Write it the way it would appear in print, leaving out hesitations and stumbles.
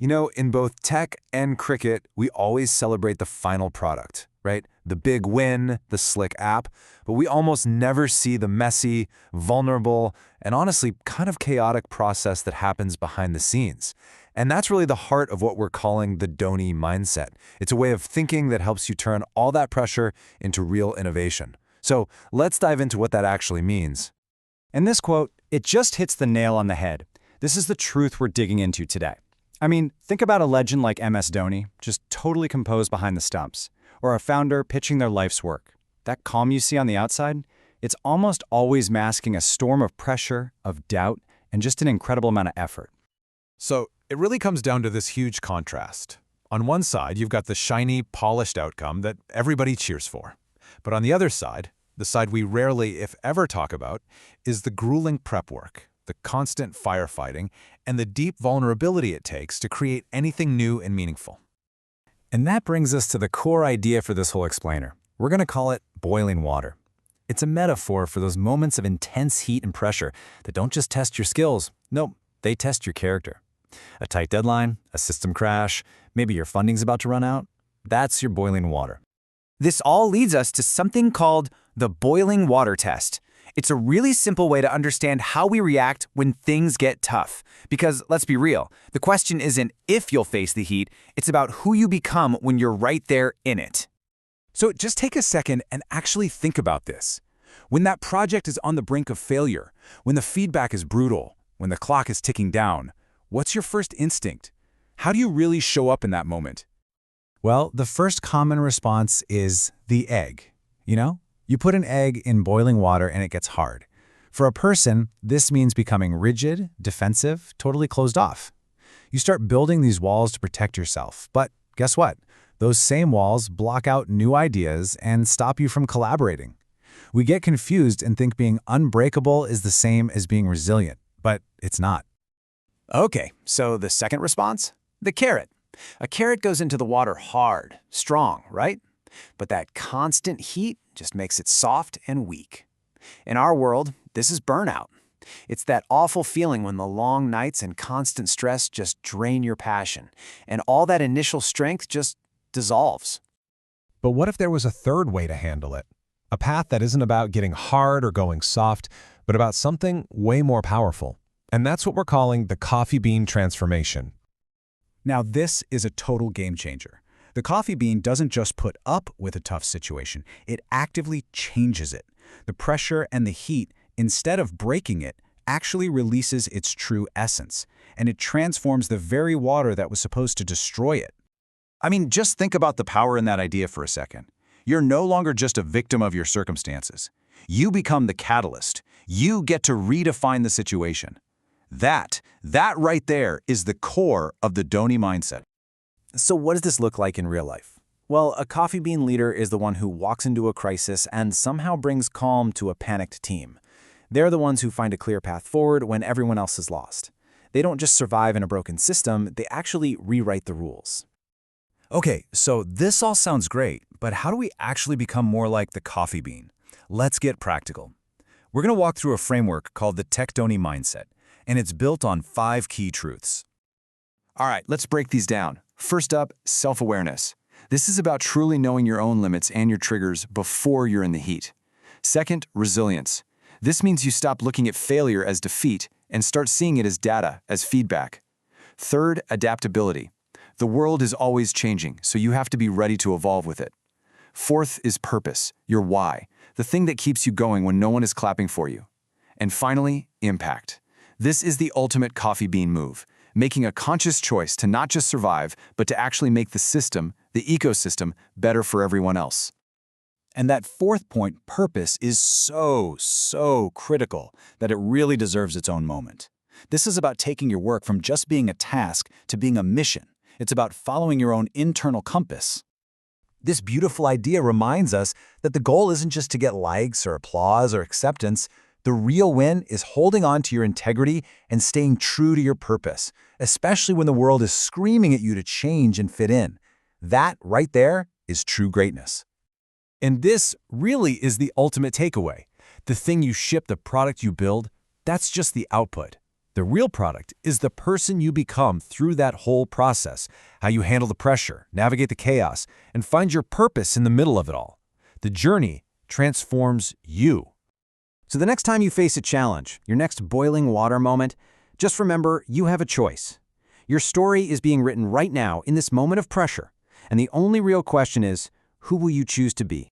In both tech and cricket, we always celebrate the final product, right? The big win, the slick app, but we almost never see the messy, vulnerable, and honestly kind of chaotic process that happens behind the scenes. And that's really the heart of what we're calling the Dhoni mindset. It's a way of thinking that helps you turn all that pressure into real innovation. So let's dive into what that actually means. In this quote, it just hits the nail on the head. This is the truth we're digging into today. I mean, think about a legend like MS Dhoni, just totally composed behind the stumps, or a founder pitching their life's work. That calm you see on the outside, it's almost always masking a storm of pressure, of doubt, and just an incredible amount of effort. So it really comes down to this huge contrast. On one side, you've got the shiny, polished outcome that everybody cheers for. But on the other side, the side we rarely, if ever, talk about, is the grueling prep work, the constant firefighting, and the deep vulnerability it takes to create anything new and meaningful. And that brings us to the core idea for this whole explainer. We're going to call it boiling water. It's a metaphor for those moments of intense heat and pressure that don't just test your skills. Nope, they test your character. A tight deadline, a system crash, maybe your funding's about to run out. That's your boiling water. This all leads us to something called the boiling water test. It's a really simple way to understand how we react when things get tough. Because let's be real, the question isn't if you'll face the heat, it's about who you become when you're right there in it. So just take a second and actually think about this. When that project is on the brink of failure, when the feedback is brutal, when the clock is ticking down, what's your first instinct? How do you really show up in that moment? Well, the first common response is the egg. You put an egg in boiling water and it gets hard. For a person, this means becoming rigid, defensive, totally closed off. You start building these walls to protect yourself. But guess what? Those same walls block out new ideas and stop you from collaborating. We get confused and think being unbreakable is the same as being resilient, but it's not. Okay, so the second response? The carrot. A carrot goes into the water hard, strong, right? But that constant heat just makes it soft and weak. In our world, this is burnout. It's that awful feeling when the long nights and constant stress just drain your passion, and all that initial strength just dissolves. But what if there was a third way to handle it? A path that isn't about getting hard or going soft, but about something way more powerful. And that's what we're calling the coffee bean transformation. Now, this is a total game changer. The coffee bean doesn't just put up with a tough situation, it actively changes it. The pressure and the heat, instead of breaking it, actually releases its true essence, and it transforms the very water that was supposed to destroy it. I mean, just think about the power in that idea for a second. You're no longer just a victim of your circumstances. You become the catalyst. You get to redefine the situation. That right there is the core of the Dhoni mindset. So what does this look like in real life? Well, a coffee bean leader is the one who walks into a crisis and somehow brings calm to a panicked team. They're the ones who find a clear path forward when everyone else is lost. They don't just survive in a broken system, they actually rewrite the rules. Okay, so this all sounds great, but how do we actually become more like the coffee bean? Let's get practical. We're going to walk through a framework called the Tech Dhoni mindset, and it's built on 5 key truths. All right, let's break these down. First up, self-awareness. This is about truly knowing your own limits and your triggers before you're in the heat. Second, resilience. This means you stop looking at failure as defeat and start seeing it as data, as feedback. Third, adaptability. The world is always changing, so you have to be ready to evolve with it. Fourth is purpose, your why, the thing that keeps you going when no one is clapping for you. And finally, impact. This is the ultimate coffee bean move, making a conscious choice to not just survive, but to actually make the system, the ecosystem, better for everyone else. And that fourth point, purpose, is so critical that it really deserves its own moment. This is about taking your work from just being a task to being a mission. It's about following your own internal compass. This beautiful idea reminds us that the goal isn't just to get likes or applause or acceptance. The real win is holding on to your integrity and staying true to your purpose, especially when the world is screaming at you to change and fit in. That right there is true greatness. And this really is the ultimate takeaway. The thing you ship, the product you build, that's just the output. The real product is the person you become through that whole process, how you handle the pressure, navigate the chaos, and find your purpose in the middle of it all. The journey transforms you. So the next time you face a challenge, your next boiling water moment, just remember you have a choice. Your story is being written right now in this moment of pressure, and the only real question is, who will you choose to be?